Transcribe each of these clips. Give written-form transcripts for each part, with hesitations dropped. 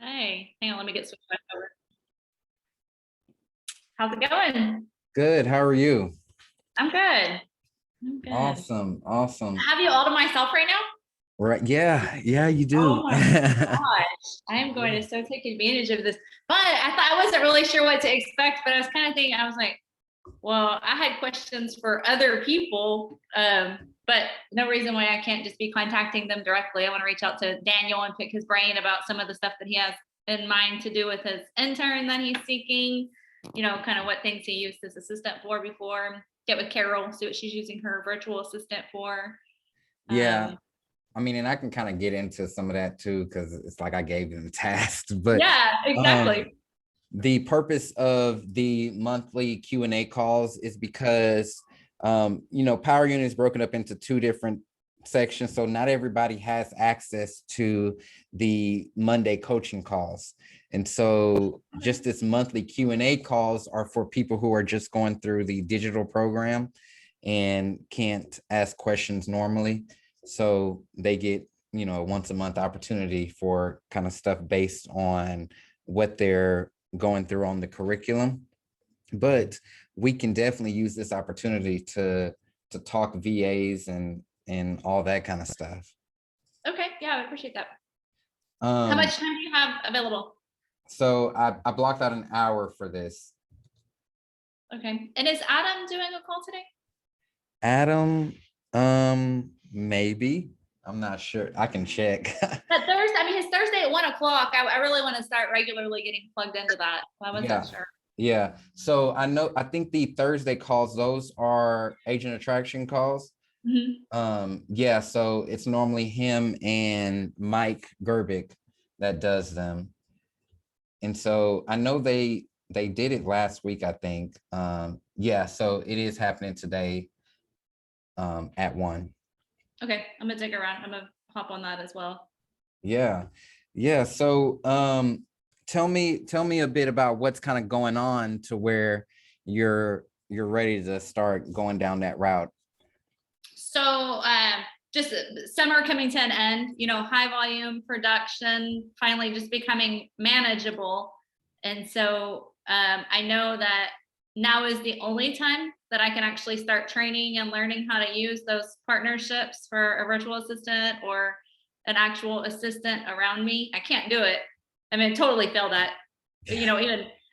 Hey, hang on, let me get switched back over. How's it going? Good. How are you? I'm good. I'm good. Awesome. Awesome. I have you all to myself right now? Right. Yeah. Yeah, you Oh do. my gosh. I am going to so take advantage of this. But I thought I wasn't really sure what to expect, but I was kind of thinking, I was like, well, I had questions for other people, but no reason why I can't just be contacting them directly. I want to reach out to Daniel and pick his brain about some of the stuff that he has in mind to do with his intern that he's seeking, kind of what things he used his assistant for before. Get with Carol, see what she's using her virtual assistant for. Yeah. Um, I mean, and I can kind of get into some of that too, because it's like I gave them tasks, but yeah, um, exactly. the purpose of the monthly Q&A calls is because Power Unit is broken up into two different sections, so not everybody has access to the Monday coaching calls. And so just this monthly Q&A calls are for people who are just going through the digital program and can't ask questions normally. So they get, a once a month opportunity for kind of stuff based on what they're going through on the curriculum. But we can definitely use this opportunity to talk VAs and all that kind of stuff. Okay, yeah, I appreciate that. How Um, much time do you have available? so I blocked out an hour for this. Okay. And is Adam doing a call today? Adam, maybe. I'm not sure. I can check. But Thursday, I mean, his Thursday at 1 o'clock. I really want to start regularly getting plugged into that. So I wasn't Yeah. sure. Yeah. So I think the Thursday calls, those are agent attraction calls. Mhm. Yeah, so it's normally him and Mike Gerbic that does them. And so I know they did it last week, I think. Yeah, so it is happening today at 1. Okay, I'm gonna dig around. I'm gonna hop on that as well. Yeah. Yeah, so tell me a bit about what's kind of going on to where you're ready to start going down that route. So just summer coming to an end, high volume production finally just becoming manageable. And so I know that now is the only time that I can actually start training and learning how to use those partnerships for a virtual assistant or an actual assistant around me. I can't do it. I mean, totally failed at, even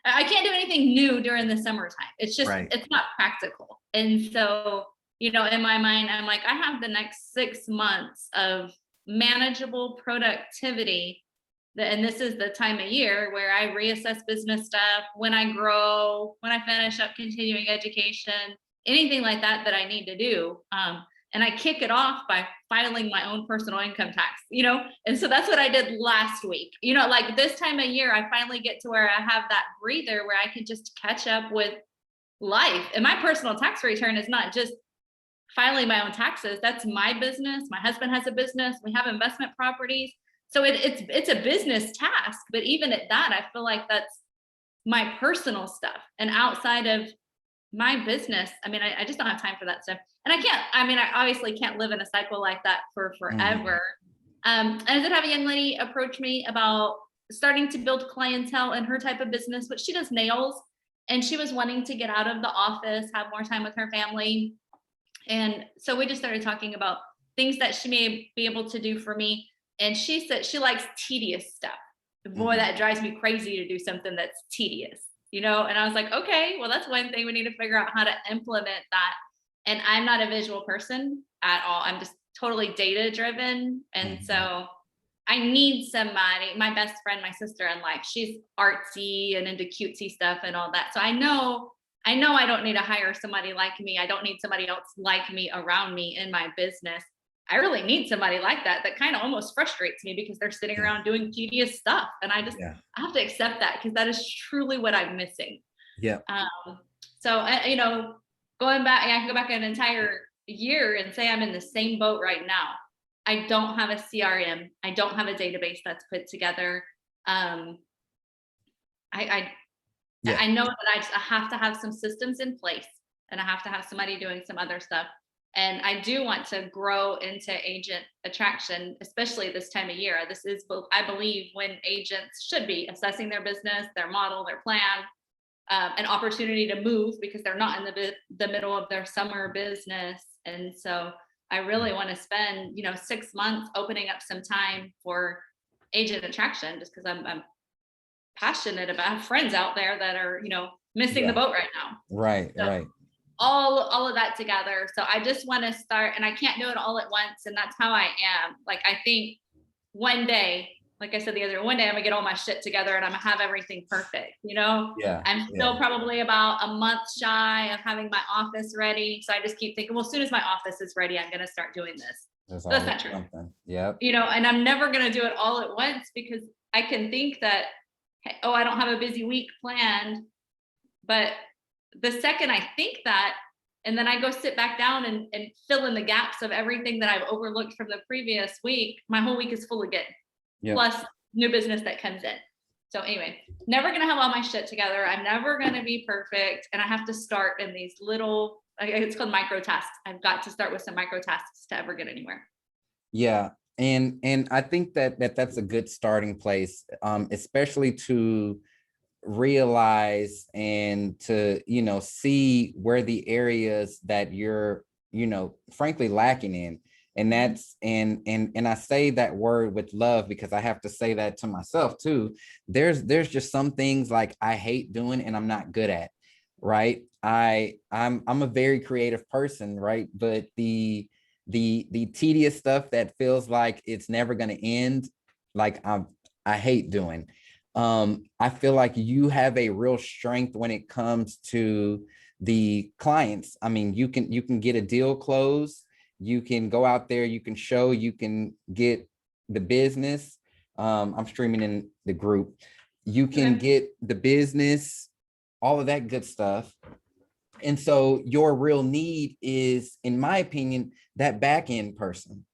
I can't do anything new during the summertime. Right. It's not practical. And so in my mind, I'm like, I have the next 6 months of manageable productivity. And this is the time of year where I reassess business stuff, when I grow, when I finish up continuing education, anything like that that I need to do. And I kick it off by filing my own personal income tax. And so that's what I did last week. Like this time of year, I finally get to where I have that breather where I can just catch up with life. And my personal tax return is not just filing my own taxes. That's my business. My husband has a business. We have investment properties. So it's a business task. But even at that, I feel like that's my personal stuff. And outside of my business, I mean, I just don't have time for that stuff. And I obviously can't live in a cycle like that for Mhm. forever. I did have a young lady approach me about starting to build clientele in her type of business, but she does nails. And she was wanting to get out of the office, have more time with her family. And so we just started talking about things that she may be able to do for me. And she said she likes tedious stuff. Boy, Mhm. that drives me crazy to do something that's tedious. And I was like, okay, well, that's one thing we need to figure out how to implement that. And I'm not a visual person at all. I'm just totally data driven. And Mhm. so I need somebody, my best friend, my sister in life, she's artsy and into cutesy stuff and all that. So I know I don't need to hire somebody like me. I don't need somebody else like me around me in my business. I really need somebody like that kind of almost frustrates me because they're sitting Yeah. around doing tedious stuff. And Yeah. I have to accept that because that is truly what I'm missing. Yeah. So, going back, I can go back an entire year and say I'm in the same boat right now. I don't have a CRM. I don't have a database that's put together. Um, I Yeah. I know that I have to have some systems in place and I have to have somebody doing some other stuff. And I do want to grow into agent attraction, especially this time of year. This is, I believe, when agents should be assessing their business, their model, their plan, an opportunity to move because they're not in the middle of their summer business. And so I really want to spend, 6 months opening up some time for agent attraction, just because I'm passionate about, I have friends out there that are, missing the Yeah. boat right now. Right, So right. all of that together. So I just want to start, and I can't do it all at once. And that's how I am. Like, I think one day, like I said the other, one day I'm gonna get all my shit together and I'm gonna have everything perfect. Yeah, I'm still probably about a month shy of having my office ready. So I just keep thinking, well, as soon as my office is ready, I'm gonna start doing this. there's That's always not true. something. Yep. And I'm never gonna do it all at once, because I can think that, hey, oh, I don't have a busy week planned. But the second I think that, and then I go sit back down and fill in the gaps of everything that I've overlooked from the previous week, my whole week is full again. Yep. Plus new business that comes in. So anyway, never gonna have all my shit together. I'm never gonna be perfect. And I have to start in these little, it's called micro tasks. I've got to start with some micro tasks to ever get anywhere. Yeah. And I think that's a good starting place, especially to realize and to, see where the areas that you're, frankly lacking in. And that's, and I say that word with love, because I have to say that to myself too. There's just some things like I hate doing and I'm not good at, right? I'm a very creative person, right? But the tedious stuff that feels like it's never going to end, like I hate doing. I feel like you have a real strength when it comes to the clients. I mean, you can get a deal closed, you can go out there, you can show, you can get the business. I'm streaming in the group. You can get the business, all of that good stuff. And so your real need is, in my opinion, that back end person,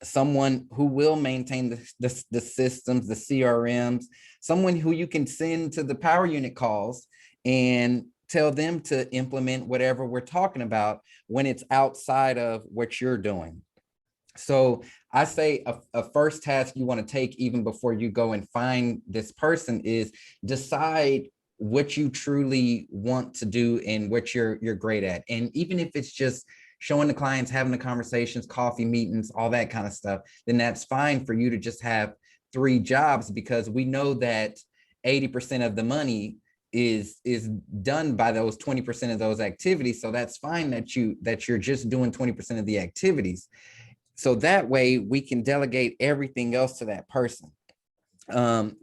someone who will maintain the systems, the CRMs, someone who you can send to the power unit calls and tell them to implement whatever we're talking about when it's outside of what you're doing. So I say a first task you want to take, even before you go and find this person, is decide what you truly want to do and what you're great at. And even if it's just showing the clients, having the conversations, coffee meetings, all that kind of stuff, then that's fine for you to just have 3 jobs, because we know that 80% of the money is done by those 20% of those activities. So that's fine that you're just doing 20% of the activities. So that way we can delegate everything else to that person.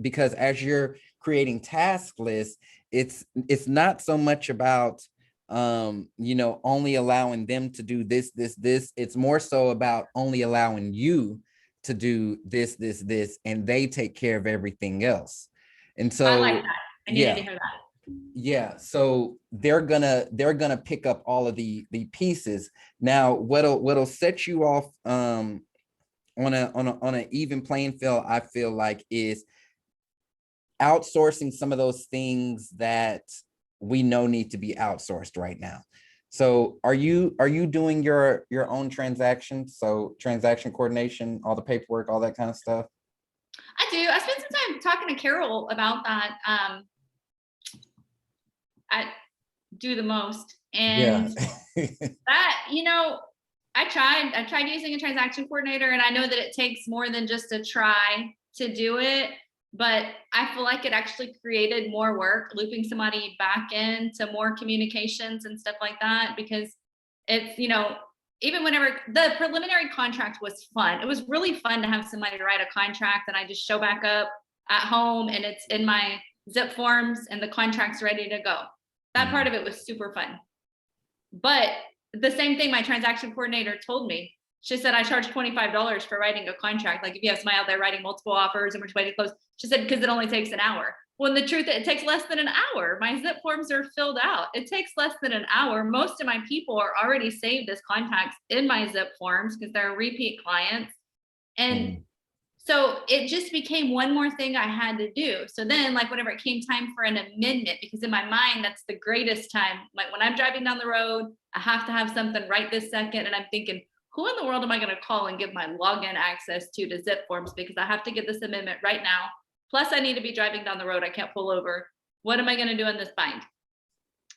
Because as you're creating task lists, it's not so much about only allowing them to do this. It's more so about only allowing you to do this, and they take care of everything else. And so I like that. I needed to hear that. Yeah, so they're gonna pick up all of the pieces. Now, what'll set you off on an even playing field, I feel like, is outsourcing some of those things that we know need to be outsourced right now. So are you doing your own transactions? So transaction coordination, all the paperwork, all that kind of stuff? I do. I spent some time talking to Carol about that. I do the most. And that, I tried using a transaction coordinator, and I know that it takes more than just a try to do it, but I feel like it actually created more work, looping somebody back into more communications and stuff like that, because it's, even whenever the preliminary contract was fun, it was really fun to have somebody write a contract and I just show back up at home and it's in my zip forms and the contract's ready to go. That part of it was super fun. But the same thing my transaction coordinator told me. She said, I charge $25 for writing a contract. Like if you have somebody out there writing multiple offers and which way to close, she said, because it only takes an hour. When the truth, it takes less than an hour. My zip forms are filled out. It takes less than an hour. Most of my people are already saved as contacts in my zip forms because they're repeat clients. And So it just became one more thing I had to do. So then, like, whenever it came time for an amendment, because in my mind, that's the greatest time. Like, when I'm driving down the road, I have to have something right this second. And I'm thinking, who in the world am I going to call and give my login access to zip forms? Because I have to get this amendment right now. Plus, I need to be driving down the road. I can't pull over. What am I going to do in this bind?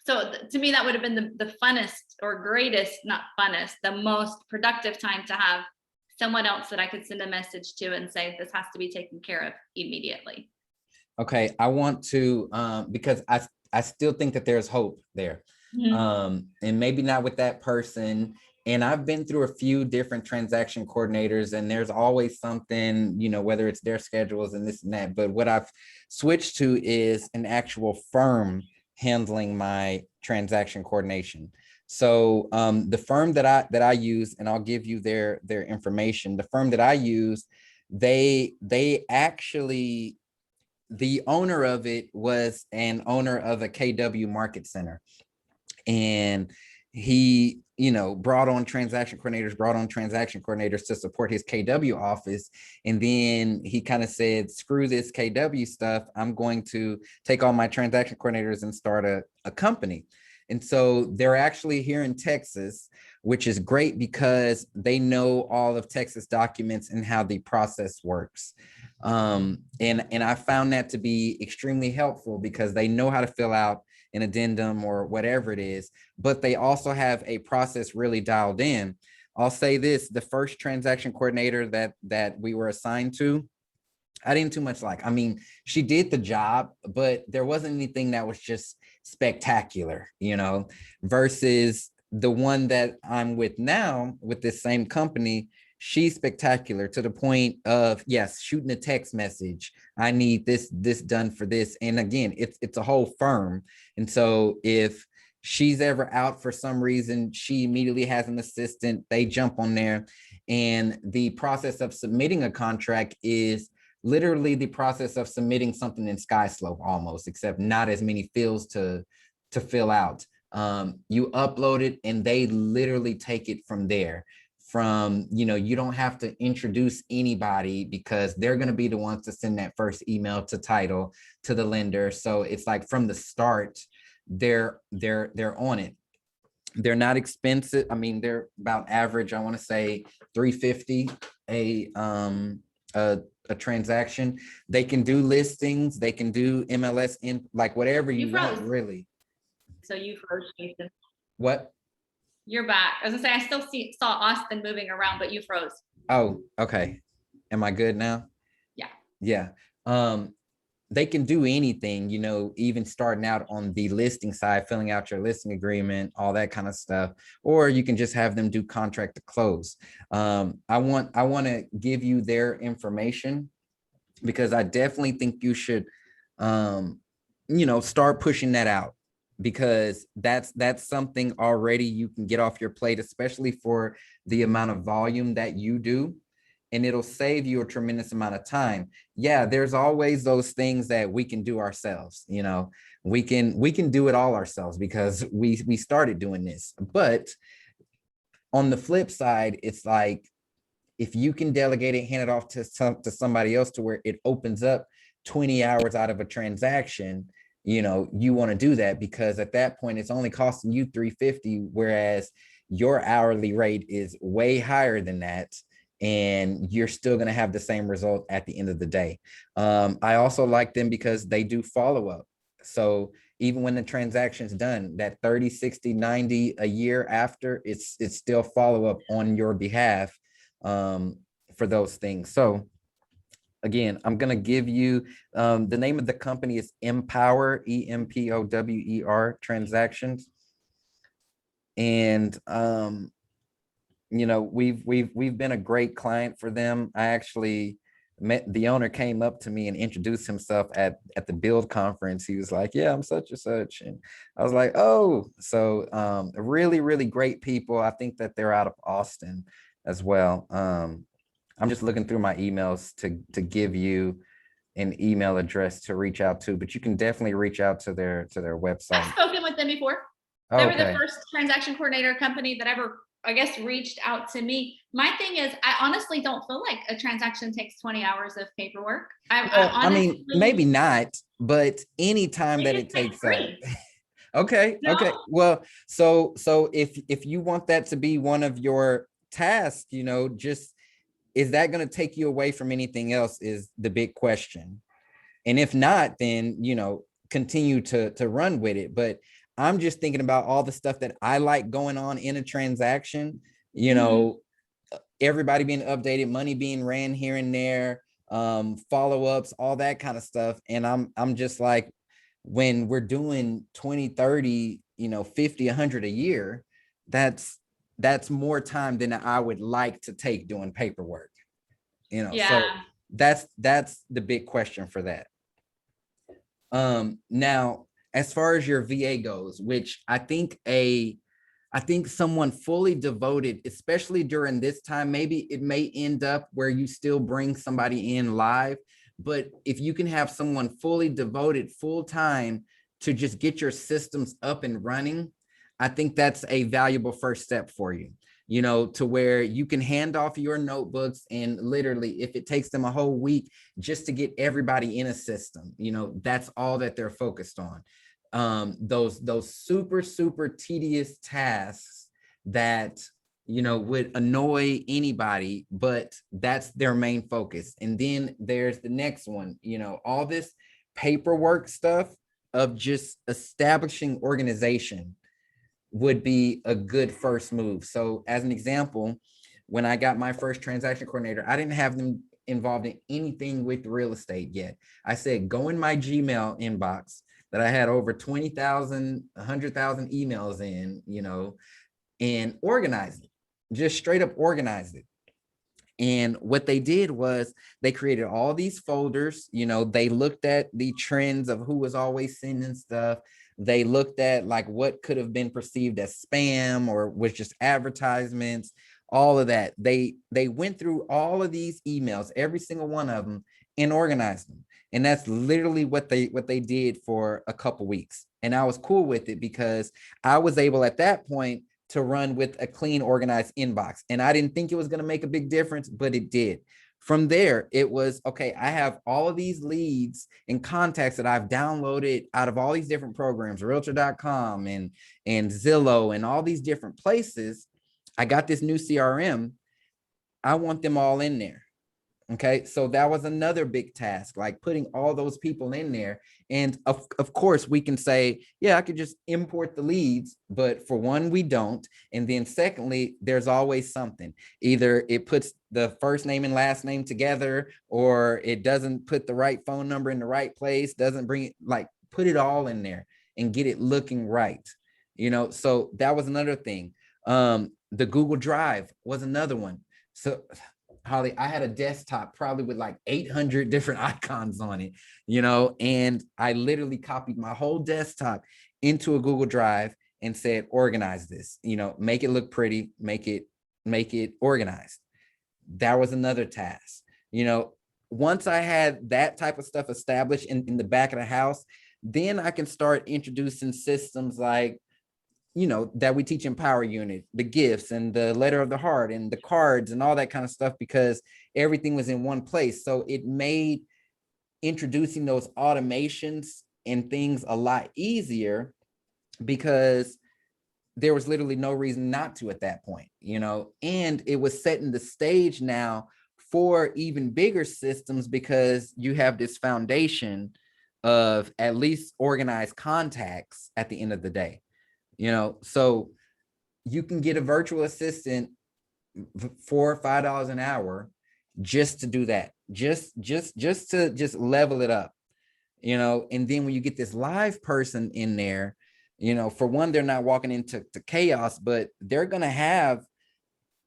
So to me, that would have been the funnest or greatest, not funnest, the most productive time to have someone else that I could send a message to and say, this has to be taken care of immediately. Okay, I want to, because I still think that there's hope there. And maybe not with that person. And I've been through a few different transaction coordinators, and there's always something, you know, whether it's their schedules and this and that. But what I've switched to is an actual firm handling my transaction coordination. So the firm that I use, and I'll give you their information. The firm that I use, they actually, the owner of it was an owner of a KW Market Center, and he, you know, brought on transaction coordinators to support his KW office. And then he kind of said, screw this KW stuff. I'm going to take all my transaction coordinators and start a company. And so they're actually here in Texas, which is great because they know all of Texas documents and how the process works. And I found that to be extremely helpful because they know how to fill out an addendum or whatever it is, but they also have a process really dialed in. I'll say this, the first transaction coordinator that we were assigned to, I didn't too much like. I mean, she did the job, but there wasn't anything that was just spectacular, you know, versus the one that I'm with now with this same company. She's spectacular to the point of, yes, shooting a text message. I need this done for this. And again, it's a whole firm. And so if she's ever out for some reason, she immediately has an assistant. They jump on there. And the process of submitting a contract is literally the process of submitting something in SkySlope almost, except not as many fields to fill out. You upload it and they literally take it from there. From, you know, you don't have to introduce anybody because they're going to be the ones to send that first email to title to the lender. So it's like from the start, they're on it. They're not expensive. I mean, they're about average, I want to say $350 a transaction. They can do listings, they can do MLS in, like whatever you want, really. So you froze, Jason. What? You're back. I was gonna say, I still saw Austin moving around, but you froze. Oh, okay. Am I good now? Yeah. Yeah. They can do anything, you know, even starting out on the listing side, filling out your listing agreement, all that kind of stuff, or you can just have them do contract to close. I want to give you their information because I definitely think you should, you know, start pushing that out, because that's something already you can get off your plate, especially for the amount of volume that you do. And it'll save you a tremendous amount of time. Yeah, there's always those things that we can do ourselves. You know, we can do it all ourselves because we started doing this. But on the flip side, it's like, if you can delegate it, hand it off to somebody else to where it opens up 20 hours out of a transaction, you know, you want to do that, because at that point it's only costing you $350, whereas your hourly rate is way higher than that, and you're still going to have the same result at the end of the day. I also like them because they do follow up. So even when the transaction's done, that 30, 60, 90 a year after, it's still follow up on your behalf for those things. So again, I'm going to give you the name of the company is Empower, EMPOWER Transactions. And you know, we've been a great client for them. I actually met, the owner came up to me and introduced himself at the Build conference. He was like, yeah, I'm such and such. And I was like, oh, so really, really great people. I think that they're out of Austin as well. I'm just looking through my emails to give you an email address to reach out to, but you can definitely reach out to their website. I've spoken with them before. They were the Okay. first transaction coordinator company that ever, I guess, reached out to me. My thing is, I honestly don't feel like a transaction takes 20 hours of paperwork. I Well, I mean, maybe honestly not, but any time think that it's it like takes up. free. Okay, No, okay. Well, so if you want that to be one of your tasks, just is that going to take you away from anything else is the big question. And if not, then continue to run with it. But I'm just thinking about all the stuff that I like going on in a transaction, you Mhm. know, everybody being updated, money being ran here and there, follow-ups, all that kind of stuff. And I'm just like, when we're doing 20, 30, 50, 100 a year, that's more time than I would like to take doing paperwork. So Yeah. that's the big question for that. Now, as far as your VA goes, which I think someone fully devoted, especially during this time, maybe it may end up where you still bring somebody in live, but if you can have someone fully devoted full time to just get your systems up and running, I think that's a valuable first step for you. To where you can hand off your notebooks, and literally, if it takes them a whole week just to get everybody in a system, that's all that they're focused on. Those super tedious tasks that would annoy anybody, but that's their main focus. And then there's the next one, all this paperwork stuff of just establishing organization would be a good first move. So as an example, when I got my first transaction coordinator, I didn't have them involved in anything with real estate yet. I said, go in my Gmail inbox that I had over 20,000, 100,000 emails in, and organize it, just straight up organize it. And what they did was they created all these folders. They looked at the trends of who was always sending stuff. They looked at like what could have been perceived as spam or was just advertisements, all of that. They went through all of these emails, every single one of them, and organized them. And that's literally what they did for a couple weeks. And I was cool with it because I was able at that point to run with a clean, organized inbox. And I didn't think it was going to make a big difference, but it did. From there, it was, okay, I have all of these leads and contacts that I've downloaded out of all these different programs, realtor.com and Zillow and all these different places. I got this new CRM. I want them all in there. Okay, so that was another big task, like putting all those people in there. And of course, we can say, yeah, I could just import the leads, but for one, we don't. And then secondly, there's always something. Either it puts the first name and last name together, or it doesn't put the right phone number in the right place, doesn't bring it, like put it all in there and get it looking right. So that was another thing. The Google Drive was another one. So Holly, I had a desktop probably with like 800 different icons on it, and I literally copied my whole desktop into a Google Drive and said, organize this, make it look pretty, make it organized. That was another task. Once I had that type of stuff established in the back of the house, then I can start introducing systems like that we teach in Power Unit, the gifts and the letter of the heart and the cards and all that kind of stuff, because everything was in one place. So it made introducing those automations and things a lot easier, because there was literally no reason not to at that point, and it was setting the stage now for even bigger systems, because you have this foundation of at least organized contacts at the end of the day. So you can get a virtual assistant for $5 an hour just to do that, just to just level it up, and then when you get this live person in there, for one, they're not walking into chaos, but they're going to have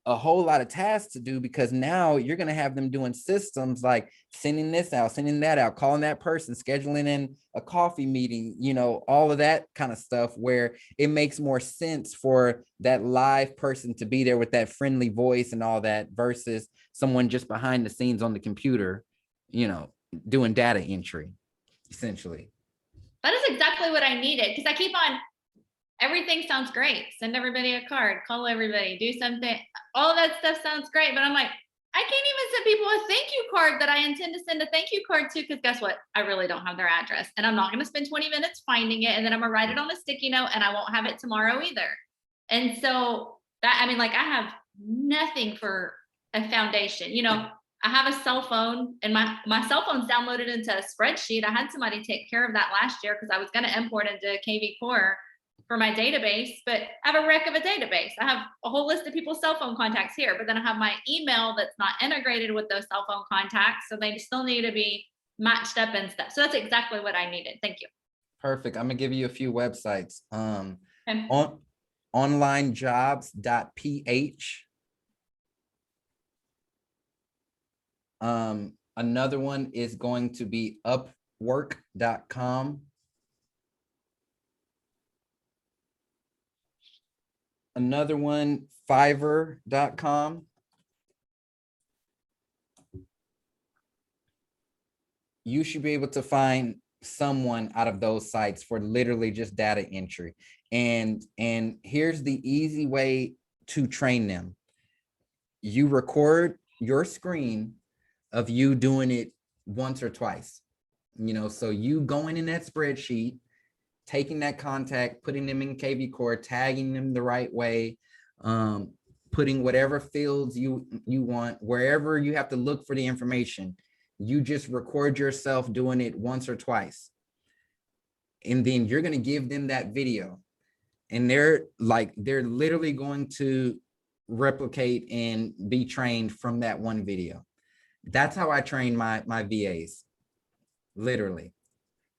a whole lot of tasks to do, because now you're going to have them doing systems like sending this out, sending that out, calling that person, scheduling in a coffee meeting, all of that kind of stuff, where it makes more sense for that live person to be there with that friendly voice and all that, versus someone just behind the scenes on the computer, doing data entry, essentially. That is exactly what I needed, because I keep on, everything sounds great. Send everybody a card, call everybody, do something. All that stuff sounds great. But I'm like, I can't even send people a thank you card that I intend to send a thank you card to, because guess what? I really don't have their address. And I'm not going to spend 20 minutes finding it. And then I'm going to write it on a sticky note and I won't have it tomorrow either. And so that, I mean, like, I have nothing for a foundation. You know, I have a cell phone and my cell phone's downloaded into a spreadsheet. I had somebody take care of that last year because I was going to import into KV Core for my database, but I have a wreck of a database. I have a whole list of people's cell phone contacts here, but then I have my email that's not integrated with those cell phone contacts. So they still need to be matched up and stuff. So that's exactly what I needed. Thank you. Perfect. I'm gonna give you a few websites. Okay. On onlinejobs.ph. Another one is going to be upwork.com. Another one, fiverr.com. You should be able to find someone out of those sites for literally just data entry. And here's the easy way to train them. You record your screen of you doing it once or twice. You know, so you going in that spreadsheet, taking that contact, putting them in KV Core, tagging them the right way, putting whatever fields you want, wherever you have to look for the information, you just record yourself doing it once or twice. And then you're going to give them that video. And they're literally going to replicate and be trained from that one video. That's how I train my VAs, literally.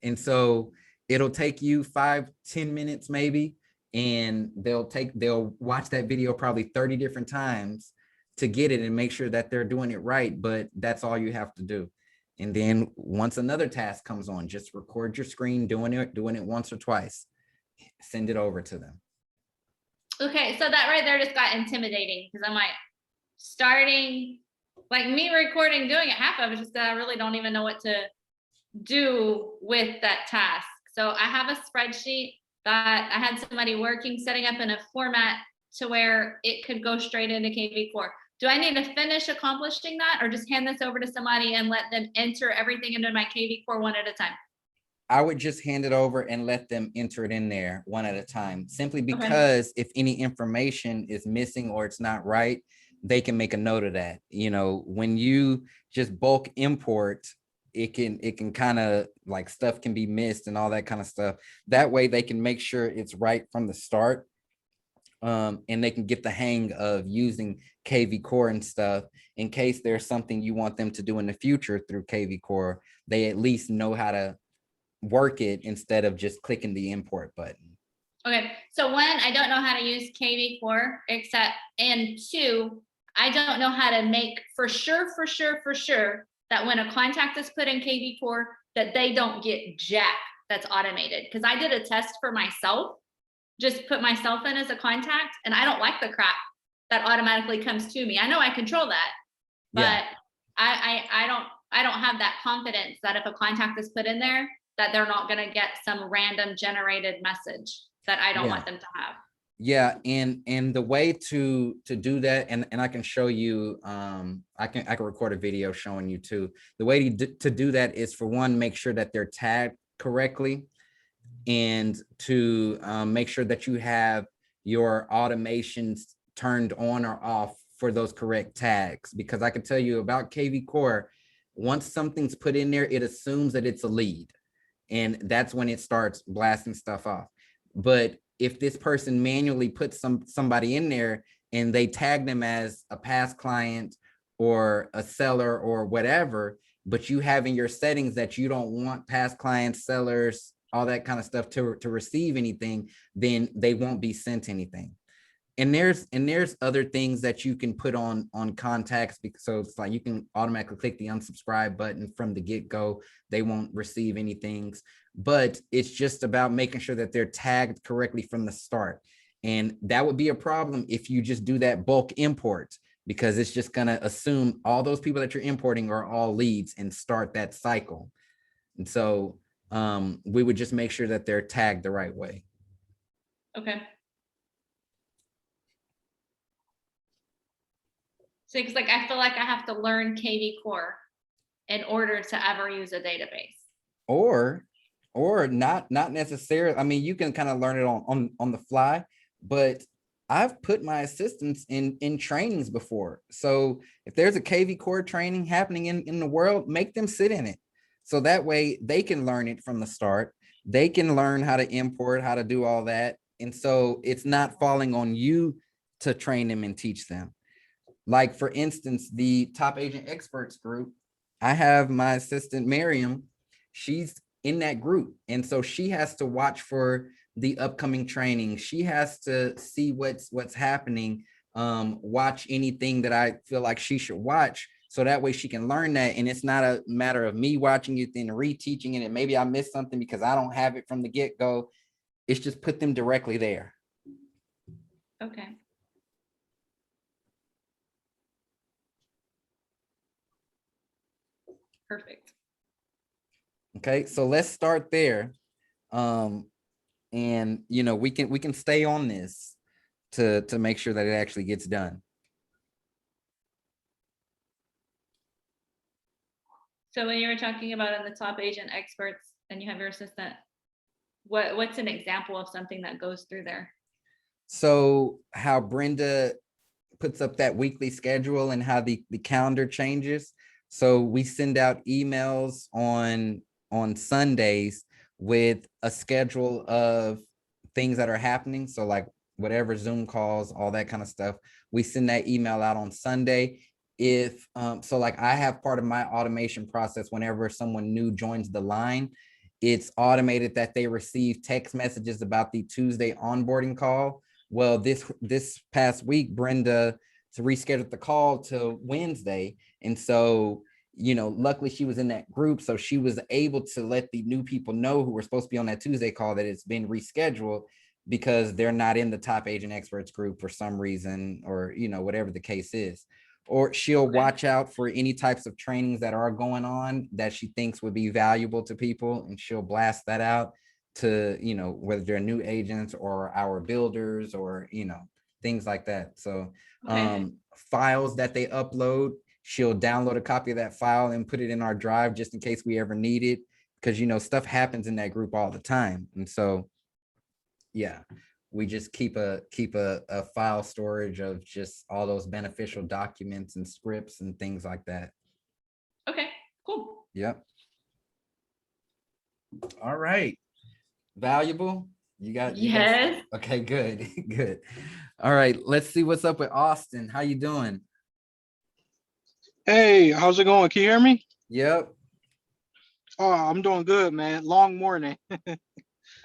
And so it'll take you 5-10 minutes maybe, and they'll watch that video probably 30 different times to get it and make sure that they're doing it right. But that's all you have to do. And then once another task comes on, just record your screen doing it once or twice, send it over to them. Okay, so that right there just got intimidating, because I'm like, starting, like, me recording, doing it, half of it is just that I really don't even know what to do with that task. So I have a spreadsheet that I had somebody working, setting up in a format to where it could go straight into KV Core. Do I need to finish accomplishing that, or just hand this over to somebody and let them enter everything into my KV Core one at a time? I would just hand it over and let them enter it in there one at a time, simply because if any information is missing or it's not right, they can make a note of that. You know, when you just bulk import, it can kind of, like, stuff can be missed and all that kind of stuff. That way they can make sure it's right from the start. And they can get the hang of using KV Core and stuff in case there's something you want them to do in the future through KV Core. They at least know how to work it instead of just clicking the import button. Okay, so one, I don't know how to use KV Core, and two, I don't know how to make for sure that when a contact is put in KV Core, that they don't get jack that's automated. Because I did a test for myself, just put myself in as a contact, and I don't like the crap that automatically comes to me. I know I control that, but yeah. I don't have that confidence that if a contact is put in there, that they're not going to get some random generated message that I don't want them to have. Yeah, and the way to do that, and I can show you, I can record a video showing you too. The way to do that is, for one, make sure that they're tagged correctly, and to make sure that you have your automations turned on or off for those correct tags. Because I can tell you about KV Core, once something's put in there, it assumes that it's a lead. And that's when it starts blasting stuff off. But if this person manually puts somebody in there and they tag them as a past client or a seller or whatever, but you have in your settings that you don't want past clients, sellers, all that kind of stuff to receive anything, then they won't be sent anything. And there's other things that you can put on contacts, because so it's like you can automatically click the unsubscribe button from the get-go. They won't receive anything, but it's just about making sure that they're tagged correctly from the start. And that would be a problem if you just do that bulk import, because it's just going to assume all those people that you're importing are all leads and start that cycle. And so we would just make sure that they're tagged the right way. Okay. So it's like, I feel like I have to learn KV Core in order to ever use a database. Or not necessarily. I mean, you can kind of learn it on the fly, but I've put my assistants in trainings before. So if there's a KV Core training happening in the world, make them sit in it. So that way they can learn it from the start. They can learn how to import, how to do all that. And so it's not falling on you to train them and teach them. Like for instance, the Top Agent Experts group, I have my assistant Miriam, she's in that group. And so she has to watch for the upcoming training. She has to see what's happening, watch anything that I feel like she should watch. So that way she can learn that. And it's not a matter of me watching it, then reteaching it. And maybe I missed something because I don't have it from the get-go. It's just put them directly there. Okay. Perfect. Okay, so let's start there. And you know, we can stay on this to make sure that it actually gets done. So when you were talking about in the Top Agent Experts and you have your assistant, what's an example of something that goes through there? So how Brenda puts up that weekly schedule and how the calendar changes. So we send out emails on Sundays with a schedule of things that are happening. So like whatever Zoom calls, all that kind of stuff. We send that email out on Sunday. If so like I have part of my automation process whenever someone new joins the line, it's automated that they receive text messages about the Tuesday onboarding call. Well, this past week, Brenda rescheduled the call to Wednesday. And so, you know, luckily she was in that group. So she was able to let the new people know who were supposed to be on that Tuesday call that it's been rescheduled because they're not in the Top Agent Experts group for some reason, or, you know, whatever the case is. Or she'll watch out for any types of trainings that are going on that she thinks would be valuable to people, and she'll blast that out to, you know, whether they're new agents or our builders or, you know, things like that. So files that they upload, she'll download a copy of that file and put it in our drive just in case we ever need it, because, you know, stuff happens in that group all the time. And so yeah, we just keep a file storage of just all those beneficial documents and scripts and things like that. Okay, cool. Yep. All right. Valuable. You got yes. Okay, good. Good. All right, let's see what's up with Austin. How you doing? Hey, how's it going? Can you hear me? Yep. Oh, I'm doing good, man. Long morning.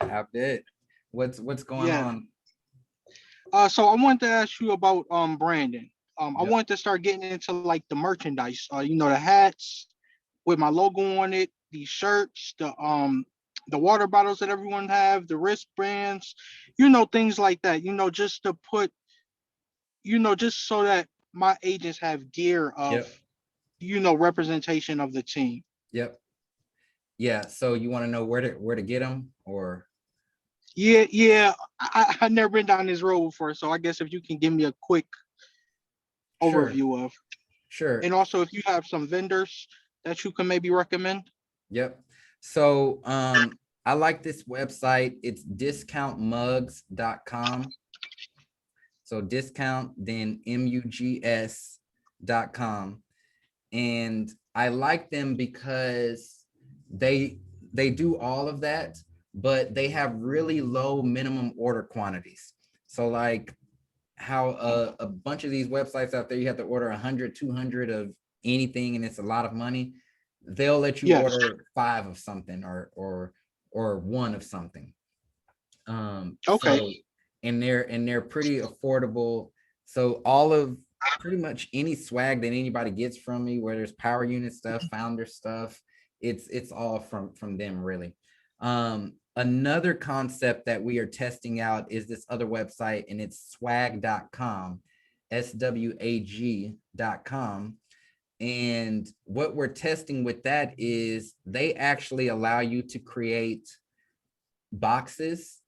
I bet. What's going Yeah. on? So I wanted to ask you about branding. I Yep. wanted to start getting into like the merchandise. You know, the hats with my logo on it, the shirts, the water bottles that everyone have, the wristbands, you know, things like that. You know, just to put, you know, just so that my agents have gear of, Yep. you know, representation of the team. Yep. Yeah. So you want to know where to get them, or? Yeah. I've never been down this road before, so I guess if you can give me a quick Sure. overview of, Sure. and also if you have some vendors that you can maybe recommend. Yep. So I like this website. It's discountmugs.com. So discount, then mugs.com. And I like them because they do all of that, but they have really low minimum order quantities. So like how a bunch of these websites out there, you have to order 100, 200 of anything, and it's a lot of money. They'll let you Yes. order 5 of something or 1 of something. Okay. So and they're pretty affordable. So all of pretty much any swag that anybody gets from me, where there's power unit stuff, founder stuff, it's all from them, really. Another concept that we are testing out is this other website, and it's swag.com, swag.com. And what we're testing with that is they actually allow you to create boxes.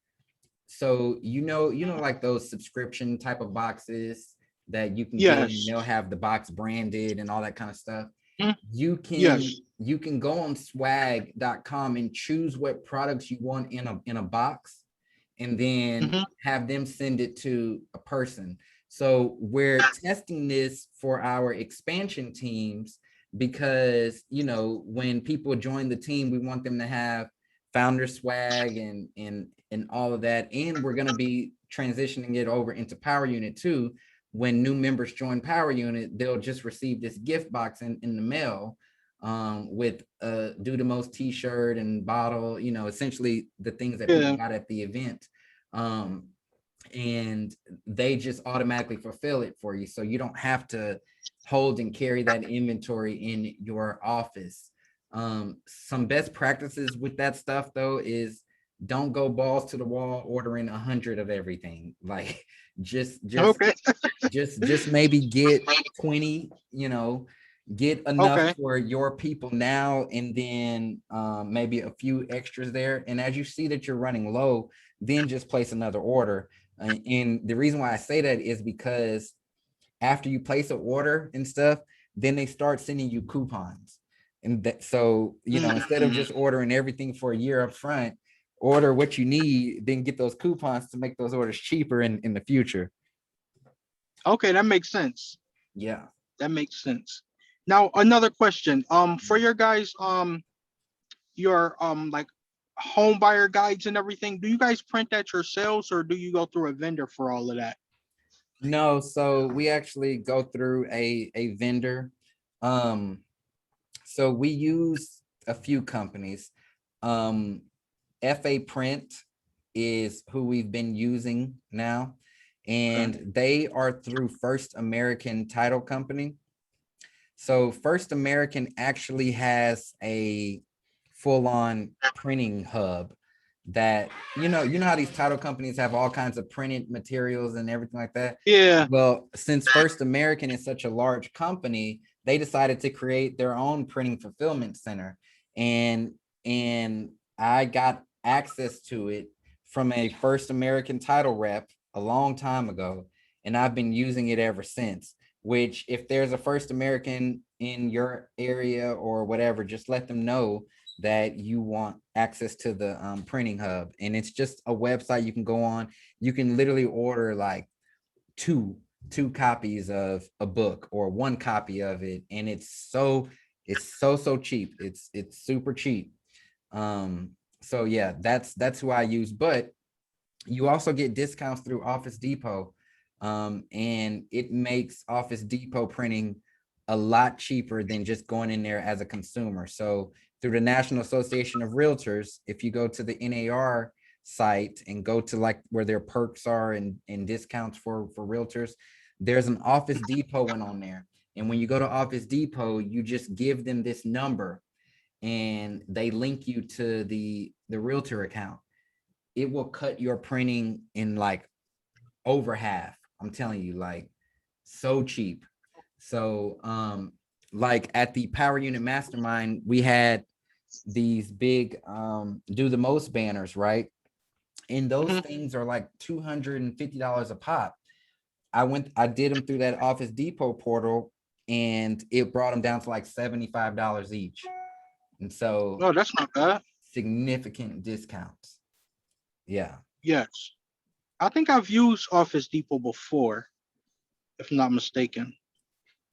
So like those subscription type of boxes that you can get, and Yes. they'll have the box branded and all that kind of stuff. Mhm. You Yes. can go on swag.com and choose what products you want in a box, and then Mhm. have them send it to a person. So we're testing this for our expansion teams because, when people join the team, we want them to have founder swag and all of that. And we're going to be transitioning it over into Power Unit too. When new members join Power Unit, they'll just receive this gift box in the mail, with Do the Most t-shirt and bottle, essentially the things that people Yeah. got at the event. And they just automatically fulfill it for you. So you don't have to hold and carry that inventory in your office. Some best practices with that stuff though is don't go balls to the wall ordering 100 of everything. Like just Okay. maybe get 20, get enough Okay. for your people now, and then maybe a few extras there. And as you see that you're running low, then just place another order. And the reason why I say that is because after you place an order and stuff, then they start sending you coupons. And that, so, instead of Mhm. just ordering everything for a year up front, order what you need, then get those coupons to make those orders cheaper in the future. Okay, that makes sense. Yeah. That makes sense. Now, another question. For your guys, your like home buyer guides and everything, do you guys print that yourselves or do you go through a vendor for all of that? No, so we actually go through a vendor. Um, so we use a few companies. FA Print is who we've been using now, and they are through First American Title Company. So First American actually has a full-on printing hub that, how these title companies have all kinds of printed materials and everything like that. Yeah. Well, since First American is such a large company, they decided to create their own printing fulfillment center. And I got access to it from a First American title rep a long time ago, and I've been using it ever since. Which, if there's a First American in your area or whatever, just let them know that you want access to the printing hub. And it's just a website you can go on. You can literally order like two copies of a book or one copy of it, and it's so cheap. It's super cheap. So yeah, that's who I use. But you also get discounts through Office Depot, and it makes Office Depot printing a lot cheaper than just going in there as a consumer. So through the National Association of Realtors, if you go to the NAR site and go to like where their perks are and discounts for realtors, there's an Office Depot one on there. And when you go to Office Depot, you just give them this number and they link you to the realtor account. It will cut your printing in like over half. I'm telling you, like, so cheap. So like at the Power Unit Mastermind, we had these big Do the Most banners, right? And those Mhm. things are like $250 a pop. I did them through that Office Depot portal, and it brought them down to like $75 each. And so Oh, that's not bad. significant discounts. Yeah. Yes. I think I've used Office Depot before, if I'm not mistaken.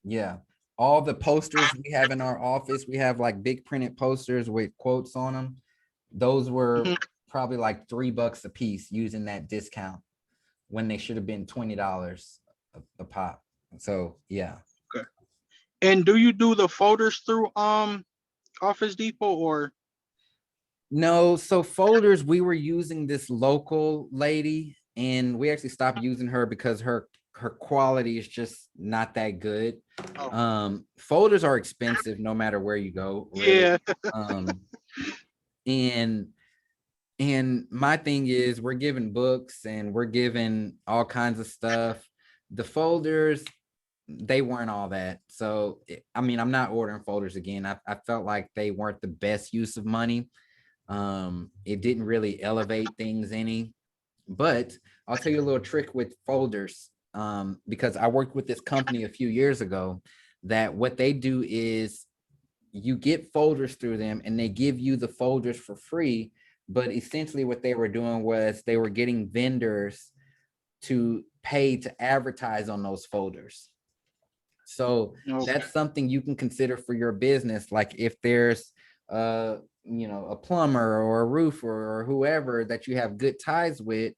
Yeah. All the posters we have in our office, we have like big printed posters with quotes on them. Those were Mhm. probably like $3 a piece using that discount when they should have been $20 a pop. So yeah. Okay. And do you do the folders through Office Depot or? No, so folders, we were using this local lady, and we actually stopped using her because her quality is just not that good. Oh. Folders are expensive no matter where you go, really. Yeah. Um, and my thing is we're giving books and we're giving all kinds of stuff. The folders, they weren't all that. So I mean, I'm not ordering folders again. I felt like they weren't the best use of money. It didn't really elevate things any. But I'll tell you a little trick with folders, because I worked with this company a few years ago that what they do is you get folders through them and they give you the folders for free. But essentially what they were doing was they were getting vendors to pay to advertise on those folders. So Okay. that's something you can consider for your business. Like if there's a plumber or a roofer or whoever that you have good ties with,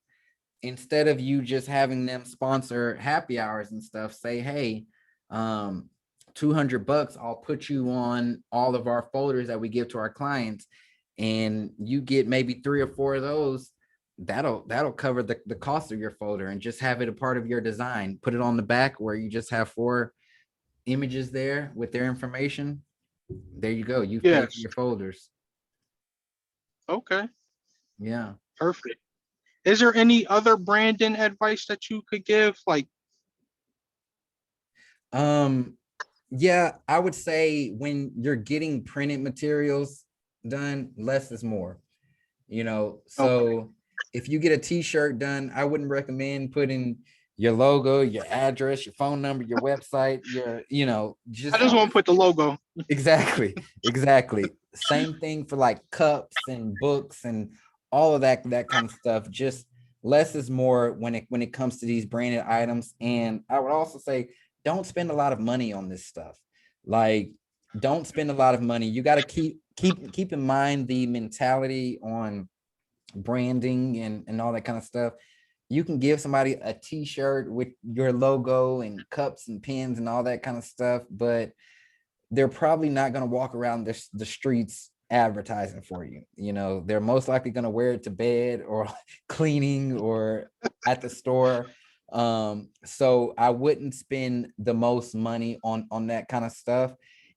instead of you just having them sponsor happy hours and stuff, say, hey, $200, I'll put you on all of our folders that we give to our clients, and you get maybe 3 or 4 of those. That'll cover the cost of your folder, and just have it a part of your design. Put it on the back where you just have 4 images there with their information. There you go. You've paid for Yes. your folders. Okay. Yeah. Perfect. Is there any other branding advice that you could give? Like, Yeah, I would say when you're getting printed materials done, less is more. So if you get a t-shirt done, I wouldn't recommend putting your logo, your address, your phone number, your website, just I just want to put the logo. exactly. Same thing for like cups and books and all of that kind of stuff. Just less is more when it comes to these branded items. And I would also say, don't spend a lot of money on this stuff. Like, don't spend a lot of money. You got to keep in mind the mentality on branding and all that kind of stuff. You can give somebody a t-shirt with your logo and cups and pins and all that kind of stuff, but they're probably not going to walk around the streets advertising for you. They're most likely going to wear it to bed or cleaning or at the store. So I wouldn't spend the most money on that kind of stuff.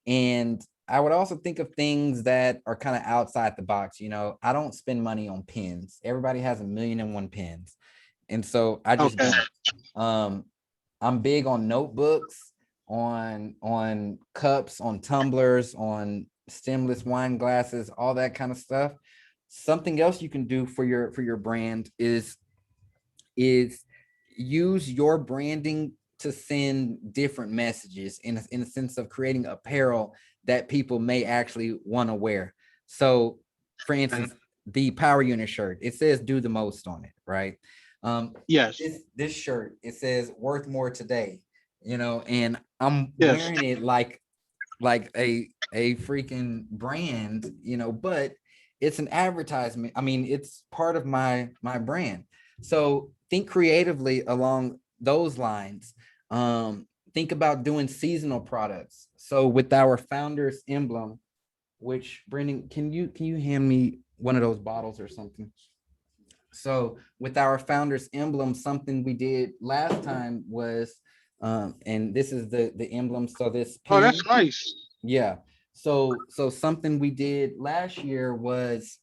And I would also think of things that are kind of outside the box. I don't spend money on pens. Everybody has 1,000,001 pens. And so I just Okay. don't. I'm big on notebooks, on cups, on tumblers, on stemless wine glasses, all that kind of stuff. Something else you can do for your brand is use your branding to send different messages in a sense of creating apparel that people may actually want to wear. So for instance, the Power Unit shirt, it says do the most on it, right? Yes. This shirt, it says worth more today, and I'm Yes. wearing it like a freaking brand, but it's an advertisement. I mean, it's part of my brand. So think creatively along those lines. Think about doing seasonal products. So with our founder's emblem, which Brendan, can you hand me one of those bottles or something? So with our founder's emblem, something we did last time was, and this is the emblem. So this Oh, pin, that's nice. yeah. So something we did last year was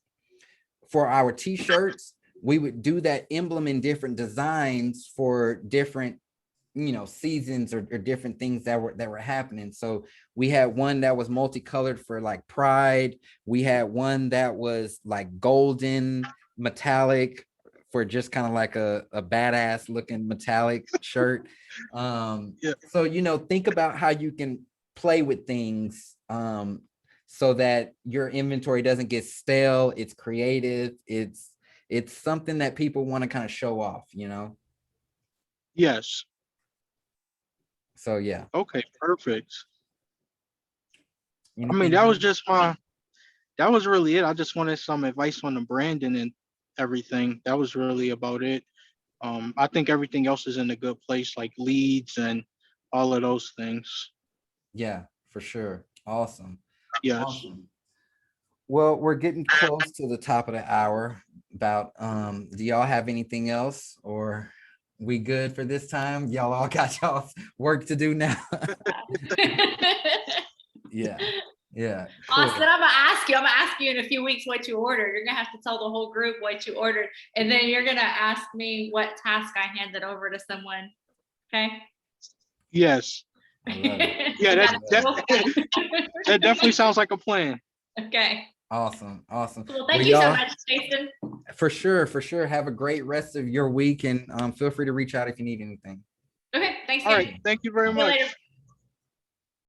for our t-shirts, we would do that emblem in different designs for different seasons or different things that were happening. So we had one that was multicolored for like Pride. We had one that was like golden metallic for just kind of like a badass looking metallic shirt. Yeah. So think about how you can play with things so that your inventory doesn't get stale. It's creative. It's something that people want to kind of show off. Yes. So yeah. Okay, perfect. I mean, Anything that was else? that was really it. I just wanted some advice on the branding and everything. That was really about it. I think everything else is in a good place, like leads and all of those things. Yeah, for sure. Awesome. Yes. Awesome. Well, we're getting close to the top of the hour. About do y'all have anything else, or we good for this time? Y'all all got y'all work to do now. Yeah. Yeah. Cool. Austin, I'm gonna ask you in a few weeks what you ordered. You're gonna have to tell the whole group what you ordered, and then you're gonna ask me what task I handed over to someone. Okay. Yes. I love it. Yeah, That's cool. that definitely sounds like a plan. Okay. Awesome. Well, Well, thank you so y'all, much, Jason. for sure. Have a great rest of your week, and feel free to reach out if you need anything. Okay, thanks. All Gary. right, thank you very See you later. much.